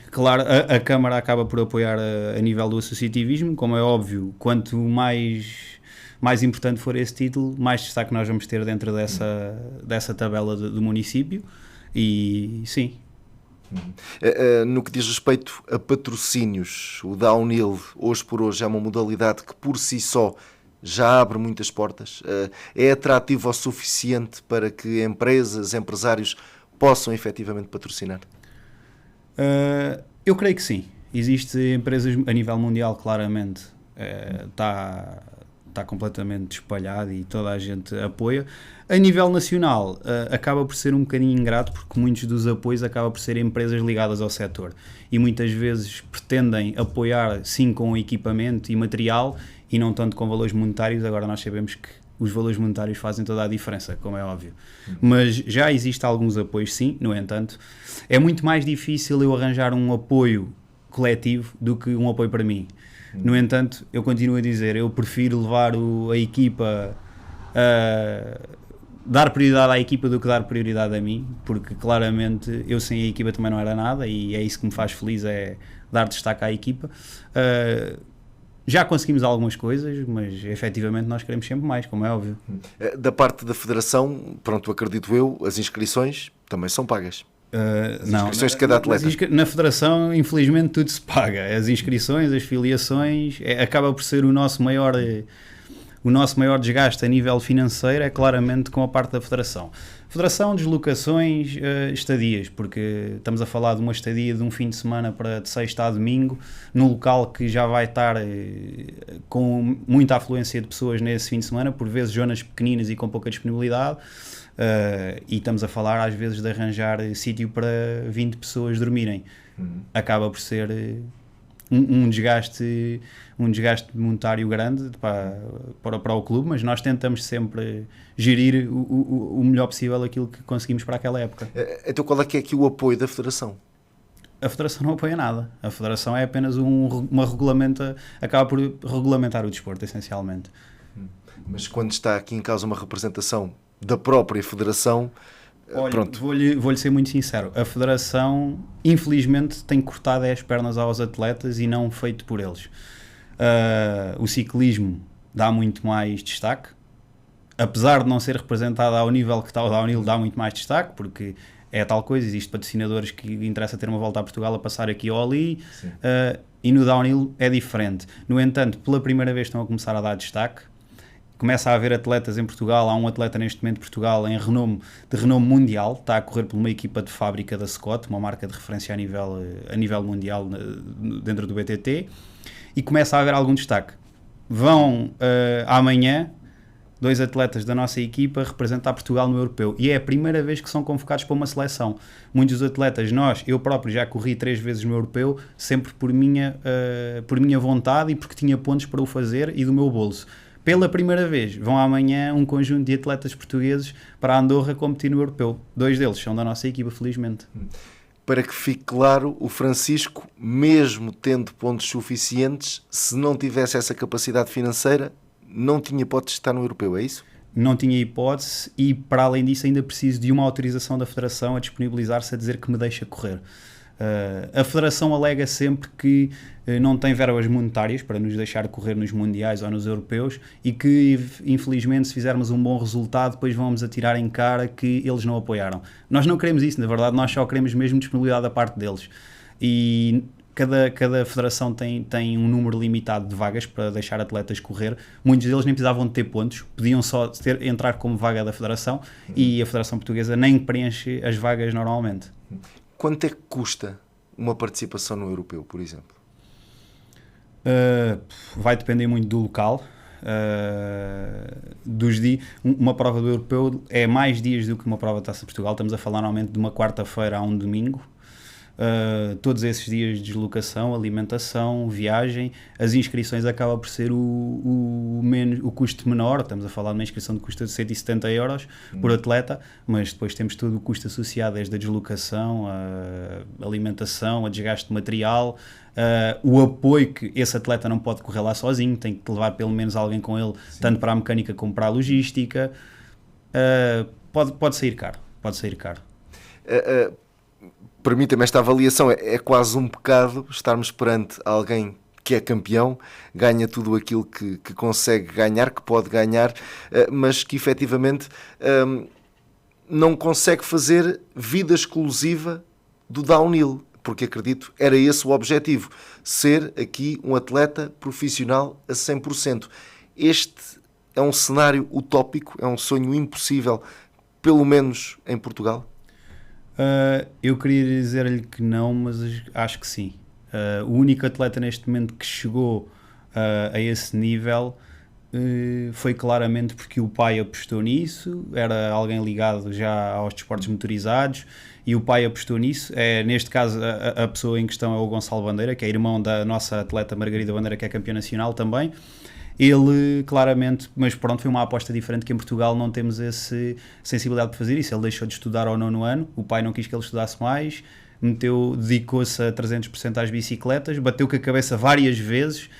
Claro, a Câmara acaba por apoiar a nível do associativismo, como é óbvio. Quanto mais importante for esse título, mais destaque nós vamos ter dentro dessa tabela do município. E sim. No que diz respeito a patrocínios, o downhill hoje por hoje é uma modalidade que por si só já abre muitas portas. É atrativo o suficiente para que empresas, empresários possam efetivamente patrocinar? Eu creio que sim. Existem empresas a nível mundial, claramente, está completamente espalhado e toda a gente apoia. A nível nacional, acaba por ser um bocadinho ingrato, porque muitos dos apoios acabam por ser empresas ligadas ao setor e muitas vezes pretendem apoiar sim com equipamento e material e não tanto com valores monetários. Agora nós sabemos que os valores monetários fazem toda a diferença, como é óbvio. Mas já existem alguns apoios, sim. No entanto, é muito mais difícil eu arranjar um apoio coletivo do que um apoio para mim. No entanto, eu continuo a dizer, eu prefiro levar a equipa dar prioridade à equipa do que dar prioridade a mim, porque claramente eu sem a equipa também não era nada e é isso que me faz feliz, é dar destaque à equipa. Já conseguimos algumas coisas, mas efetivamente nós queremos sempre mais, como é óbvio. Da parte da Federação, pronto, acredito eu, as inscrições também são pagas. As inscrições de cada atleta. Na Federação, infelizmente, tudo se paga. As inscrições, as filiações, acaba por ser o nosso maior desgaste a nível financeiro, é claramente com a parte da Federação. Federação, deslocações, estadias, porque estamos a falar de uma estadia de um fim de semana de sexta a domingo, num local que já vai estar com muita afluência de pessoas nesse fim de semana, por vezes zonas pequeninas e com pouca disponibilidade, e estamos a falar às vezes de arranjar sítio para 20 pessoas dormirem. acaba por ser um desgaste monetário grande para o clube, mas nós tentamos sempre gerir o melhor possível aquilo que conseguimos para aquela época. Então qual é que é aqui o apoio da Federação? A Federação não apoia nada. A Federação é apenas acaba por regulamentar o desporto, essencialmente. Mas quando está aqui em causa uma representação da própria Federação... Olha, pronto. Vou-lhe ser muito sincero. A Federação, infelizmente, tem cortado as pernas aos atletas e não feito por eles. O ciclismo dá muito mais destaque. Apesar de não ser representado ao nível que está o downhill, dá muito mais destaque, porque é tal coisa, existem patrocinadores que interessa ter uma volta a Portugal a passar aqui ou ali, e no downhill é diferente. No entanto, pela primeira vez estão a começar a dar destaque. Começa a haver atletas em Portugal, há um atleta neste momento de Portugal de renome mundial, está a correr por uma equipa de fábrica da Scott, uma marca de referência a nível mundial dentro do BTT, e começa a haver algum destaque. Vão amanhã 2 atletas da nossa equipa representar Portugal no Europeu, e é a primeira vez que são convocados para uma seleção. Muitos dos atletas, eu próprio já corri 3 vezes no Europeu, sempre por minha vontade e porque tinha pontos para o fazer e do meu bolso. Pela primeira vez, vão amanhã um conjunto de atletas portugueses para Andorra competir no Europeu. 2 deles são da nossa equipa, felizmente. Para que fique claro, o Francisco, mesmo tendo pontos suficientes, se não tivesse essa capacidade financeira, não tinha hipótese de estar no Europeu, é isso? Não tinha hipótese e, para além disso, ainda preciso de uma autorização da Federação a disponibilizar-se a dizer que me deixa correr. A Federação alega sempre que não tem verbas monetárias para nos deixar correr nos mundiais ou nos europeus e que, infelizmente, se fizermos um bom resultado, depois vamos atirar em cara que eles não apoiaram. Nós não queremos isso, na verdade, nós só queremos mesmo disponibilidade da parte deles. E cada federação tem um número limitado de vagas para deixar atletas correr. Muitos deles nem precisavam de ter pontos, podiam só entrar como vaga da Federação e a Federação Portuguesa nem preenche as vagas normalmente. Quanto é que custa uma participação no Europeu, por exemplo? Vai depender muito do local. Uma prova do Europeu é mais dias do que uma prova da Taça de Portugal. Estamos a falar normalmente de uma quarta-feira a um domingo. Todos esses dias de deslocação, alimentação, viagem, as inscrições acabam por ser o custo menor. Estamos a falar de uma inscrição de custo de 170 euros por atleta, mas depois temos todo o custo associado, desde a deslocação, a alimentação, a desgaste de material, o apoio que esse atleta não pode correr lá sozinho, tem que levar pelo menos alguém com ele, tanto para a mecânica como para a logística. Pode sair caro, Permita-me esta avaliação, é quase um pecado estarmos perante alguém que é campeão, ganha tudo aquilo que consegue ganhar, que pode ganhar, mas que efetivamente não consegue fazer vida exclusiva do downhill, porque acredito, era esse o objetivo, ser aqui um atleta profissional a 100%. Este é um cenário utópico, é um sonho impossível, pelo menos em Portugal? Eu queria dizer-lhe que não, mas acho que sim. O único atleta neste momento que chegou a esse nível foi claramente porque o pai apostou nisso, era alguém ligado já aos desportos motorizados e o pai apostou nisso. Neste caso a pessoa em questão é o Gonçalo Bandeira, que é irmão da nossa atleta Margarida Bandeira, que é campeã nacional também. Ele claramente, mas pronto, foi uma aposta diferente, que em Portugal não temos essa sensibilidade de fazer isso. Ele deixou de estudar ao 9º ano, o pai não quis que ele estudasse mais, dedicou-se a 300% às bicicletas, bateu com a cabeça várias vezes,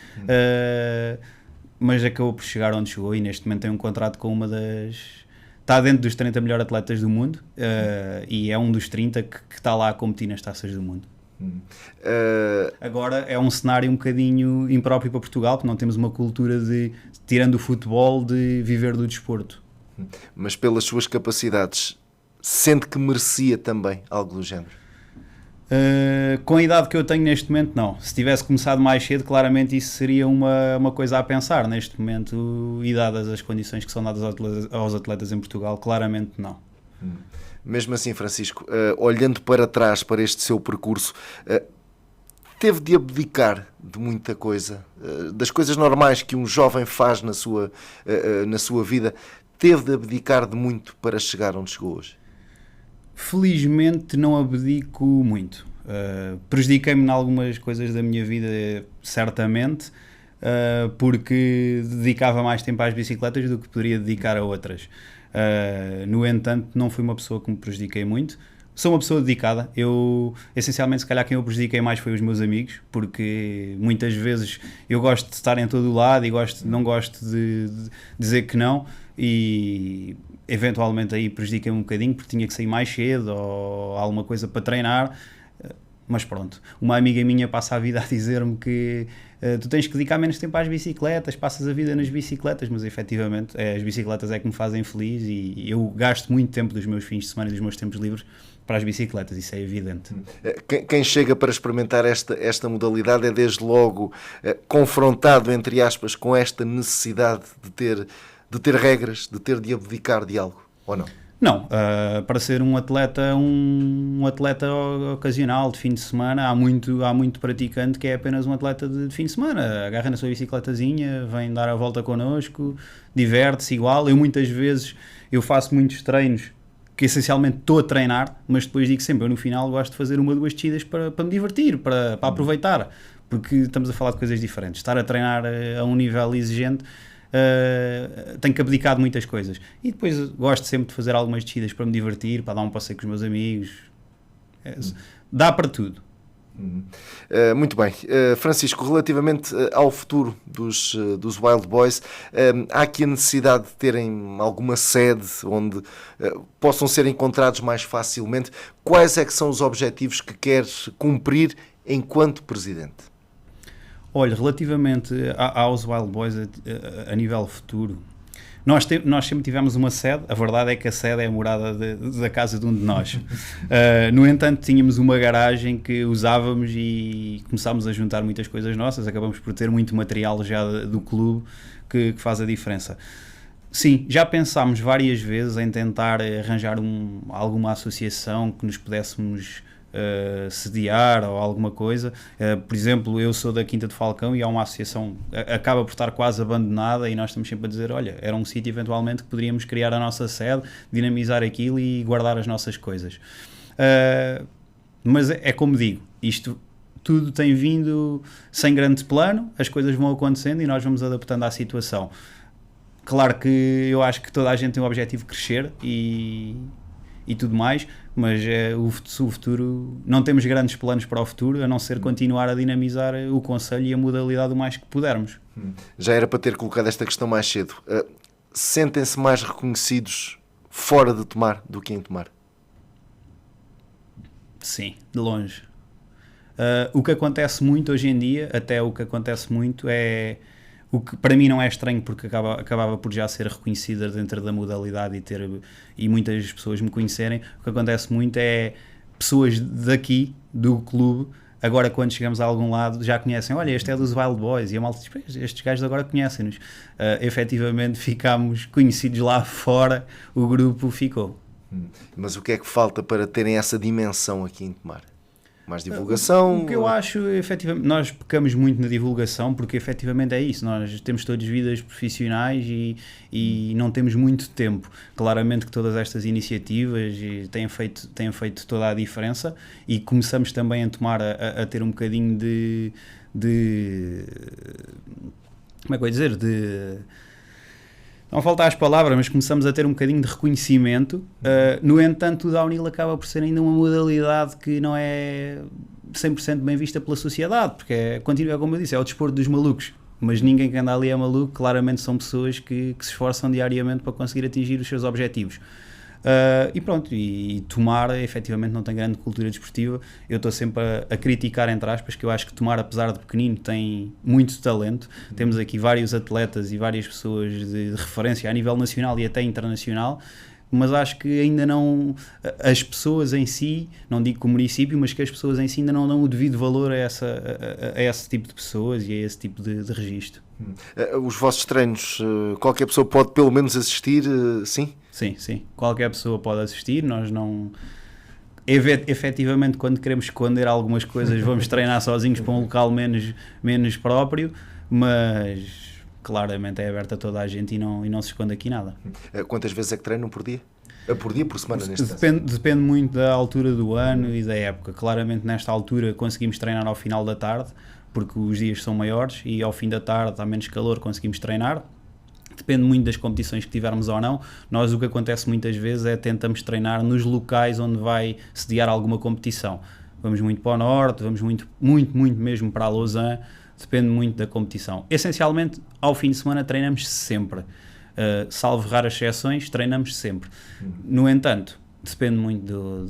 mas acabou por chegar onde chegou e neste momento tem um contrato com uma das... Está dentro dos 30 melhores atletas do mundo e é um dos 30 que está lá a competir nas taças do mundo. Agora é um cenário um bocadinho impróprio para Portugal, porque não temos uma cultura de, tirando o futebol, de viver do desporto. Mas pelas suas capacidades, sente que merecia também algo do género? Com a idade que eu tenho neste momento, não. Se tivesse começado mais cedo, claramente isso seria uma coisa a pensar. Neste momento, e dadas as condições que são dadas aos atletas em Portugal, claramente não. Mesmo assim, Francisco, olhando para trás para este seu percurso, teve de abdicar de muita coisa, das coisas normais que um jovem faz na sua vida, teve de abdicar de muito para chegar onde chegou hoje? Felizmente não abdico muito. Prejudiquei-me em algumas coisas da minha vida, certamente, porque dedicava mais tempo às bicicletas do que poderia dedicar a outras. No entanto, não fui uma pessoa que me prejudiquei muito. Sou uma pessoa dedicada. Essencialmente, se calhar quem eu prejudiquei mais foi os meus amigos, porque muitas vezes eu gosto de estar em todo o lado e não gosto de dizer que não, e eventualmente aí prejudiquei-me um bocadinho porque tinha que sair mais cedo ou alguma coisa para treinar. Mas pronto, uma amiga minha passa a vida a dizer-me que tu tens que dedicar menos tempo às bicicletas, passas a vida nas bicicletas, mas efetivamente as bicicletas é que me fazem feliz, e eu gasto muito tempo dos meus fins de semana e dos meus tempos livres para as bicicletas, isso é evidente. Quem chega para experimentar esta modalidade é desde logo confrontado, entre aspas, com esta necessidade de ter regras, de ter de abdicar de algo, ou não? Não, para ser um atleta ocasional de fim de semana, há muito praticante que é apenas um atleta de fim de semana, agarra na sua bicicletazinha, vem dar a volta connosco, diverte-se igual. Eu muitas vezes faço muitos treinos que essencialmente estou a treinar, mas depois digo sempre, eu no final gosto de fazer 1 ou 2 descidas para me divertir, para aproveitar, porque estamos a falar de coisas diferentes. Estar a treinar a um nível exigente, tenho que abdicar de muitas coisas, e depois gosto sempre de fazer algumas descidas para me divertir, para dar um passeio com os meus amigos. Dá para tudo. Muito bem. Francisco, relativamente ao futuro dos Wild Boys, há aqui a necessidade de terem alguma sede onde possam ser encontrados mais facilmente. Quais é que são os objetivos que queres cumprir enquanto presidente? Olha, relativamente aos Wild Boys a nível futuro, nós sempre tivemos uma sede. A verdade é que a sede é a morada da casa de um de nós. No entanto, tínhamos uma garagem que usávamos e começámos a juntar muitas coisas nossas, acabamos por ter muito material já do clube que faz a diferença. Sim, já pensámos várias vezes em tentar arranjar alguma associação que nos pudéssemos sediar ou alguma coisa. Por exemplo, eu sou da Quinta de Falcão e há uma associação, acaba por estar quase abandonada, e nós estamos sempre a dizer, olha, era um sítio eventualmente que poderíamos criar a nossa sede, dinamizar aquilo e guardar as nossas coisas. Mas é como digo, isto tudo tem vindo sem grande plano, as coisas vão acontecendo e nós vamos adaptando à situação. Claro que eu acho que toda a gente tem o objetivo de crescer e tudo mais, mas o futuro, não temos grandes planos para o futuro, a não ser continuar a dinamizar o concelho e a modalidade o mais que pudermos. Já era para ter colocado esta questão mais cedo. Sentem-se mais reconhecidos fora de Tomar do que em Tomar? Sim, de longe. O que acontece muito hoje em dia, até o que acontece muito é... O que para mim não é estranho, porque acabava por já ser reconhecida dentro da modalidade e muitas pessoas me conhecerem. O que acontece muito é pessoas daqui, do clube, agora quando chegamos a algum lado já conhecem, olha, este é dos Wild Boys, e a malta diz, estes gajos agora conhecem-nos. Efetivamente ficámos conhecidos lá fora, o grupo ficou. Mas o que é que falta para terem essa dimensão aqui em Tomar? Mais divulgação? O que eu acho, efetivamente, nós pecamos muito na divulgação, porque efetivamente é isso, nós temos todas vidas profissionais e não temos muito tempo. Claramente que todas estas iniciativas têm feito toda a diferença, e começamos também a tomar, a ter um bocadinho de como é que eu ia dizer, não falta as palavras, mas começamos a ter um bocadinho de reconhecimento. No entanto, o downhill acaba por ser ainda uma modalidade que não é 100% bem vista pela sociedade, porque continua, como eu disse, é o desporto dos malucos, mas ninguém que anda ali é maluco. Claramente são pessoas que se esforçam diariamente para conseguir atingir os seus objetivos. E pronto, e Tomar efetivamente não tem grande cultura desportiva. Eu estou sempre a criticar, entre aspas, que eu acho que Tomar, apesar de pequenino, tem muito talento. Temos aqui vários atletas e várias pessoas de referência a nível nacional e até internacional, mas acho que ainda não, as pessoas em si, não digo que o município, mas que as pessoas em si ainda não dão o devido valor a esse tipo de pessoas e a esse tipo de registro. Os vossos treinos, qualquer pessoa pode pelo menos assistir, sim? Sim. Qualquer pessoa pode assistir. Nós não... Efetivamente, quando queremos esconder algumas coisas, vamos treinar sozinhos para um local menos próprio, mas claramente é aberto a toda a gente e não se esconde aqui nada. Quantas vezes é que treinam por dia? Por dia, por semana, neste caso? Depende muito da altura do ano e da época. Claramente, nesta altura, conseguimos treinar ao final da tarde, porque os dias são maiores, e ao fim da tarde, há menos calor, conseguimos treinar. Depende muito das competições que tivermos ou não. Nós, o que acontece muitas vezes é tentamos treinar nos locais onde vai sediar alguma competição. Vamos muito para o norte, vamos muito mesmo para a Lausanne, depende muito da competição. Essencialmente, ao fim de semana treinamos sempre. Salvo raras exceções, treinamos sempre. No entanto, depende muito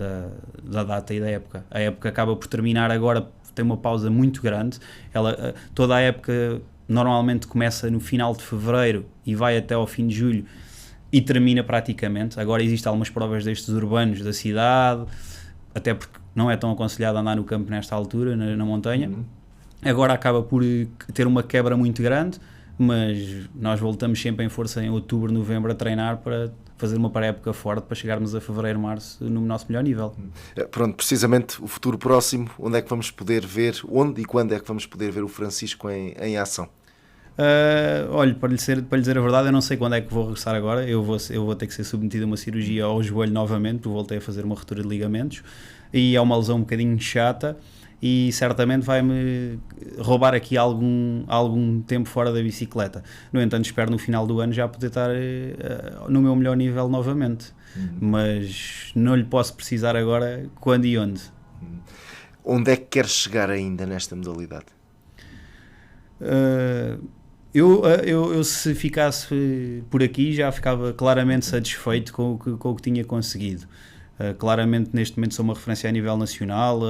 da data e da época. A época acaba por terminar agora, tem uma pausa muito grande. Toda a época normalmente começa no final de fevereiro e vai até ao fim de julho e termina praticamente. Agora existem algumas provas destes urbanos da cidade, até porque não é tão aconselhado andar no campo nesta altura, na montanha. Agora acaba por ter uma quebra muito grande, mas nós voltamos sempre em força em outubro, novembro a treinar para fazer uma pré-época forte para chegarmos a fevereiro, março no nosso melhor nível. Pronto, precisamente o futuro próximo, onde é que vamos poder ver, onde e quando é que vamos poder ver o Francisco em ação? Olha, para lhe dizer a verdade, eu não sei quando é que vou regressar agora. Eu vou ter que ser submetido a uma cirurgia ao joelho novamente, porque voltei a fazer uma ruptura de ligamentos e é uma lesão um bocadinho chata e certamente vai-me roubar aqui algum tempo fora da bicicleta. No entanto, espero no final do ano já poder estar no meu melhor nível novamente, mas não lhe posso precisar agora quando e onde. Onde é que queres chegar ainda nesta modalidade? Eu se ficasse por aqui já ficava claramente satisfeito com o que tinha conseguido. Claramente neste momento sou uma referência a nível nacional,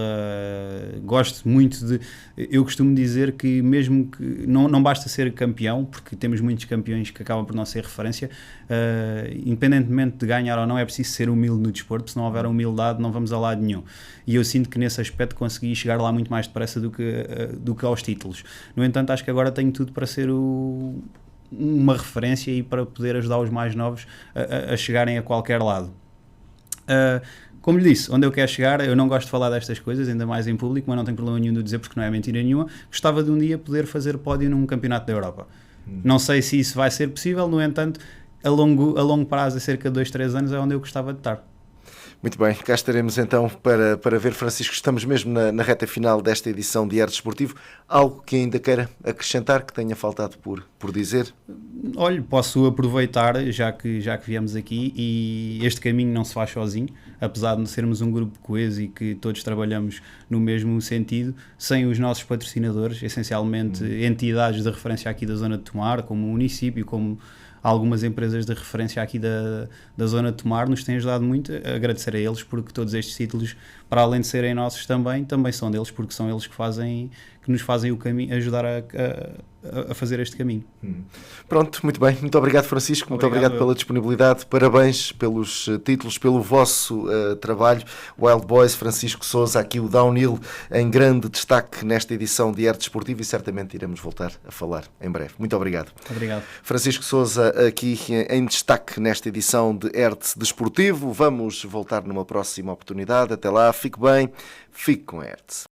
gosto muito eu costumo dizer que mesmo que não basta ser campeão, porque temos muitos campeões que acabam por não ser referência, independentemente de ganhar ou não, é preciso ser humilde no desporto, se não houver humildade não vamos a lado nenhum, e eu sinto que nesse aspecto consegui chegar lá muito mais depressa do que aos títulos. No entanto, acho que agora tenho tudo para ser uma referência e para poder ajudar os mais novos a chegarem a qualquer lado. Como lhe disse, onde eu quero chegar, eu não gosto de falar destas coisas, ainda mais em público, mas não tenho problema nenhum de dizer porque não é mentira nenhuma. Gostava de um dia poder fazer pódio num campeonato da Europa. Não sei se isso vai ser possível, no entanto, a longo prazo, a cerca de 2-3 anos, é onde eu gostava de estar. Muito bem, cá estaremos então para ver, Francisco. Estamos mesmo na reta final desta edição de Arte Desportivo. Algo que ainda queira acrescentar, que tenha faltado por dizer? Olha, posso aproveitar, já que viemos aqui, e este caminho não se faz sozinho, apesar de sermos um grupo coeso e que todos trabalhamos no mesmo sentido, sem os nossos patrocinadores, essencialmente entidades de referência aqui da zona de Tomar, como o município, como algumas empresas de referência aqui da zona de Tomar, nos têm ajudado muito. Agradecer a eles, porque todos estes títulos, para além de serem nossos também são deles, porque são eles que nos fazem o caminho, ajudar a fazer este caminho. Pronto, muito bem. Muito obrigado, Francisco. Muito obrigado pela disponibilidade. Parabéns pelos títulos, pelo vosso trabalho. Wild Boys, Francisco Sousa, aqui o Downhill em grande destaque nesta edição de Arte Desportivo, e certamente iremos voltar a falar em breve. Muito obrigado. Obrigado. Francisco Sousa aqui em destaque nesta edição de Arte Desportivo. Vamos voltar numa próxima oportunidade. Até lá, fique bem, fique com a Arte.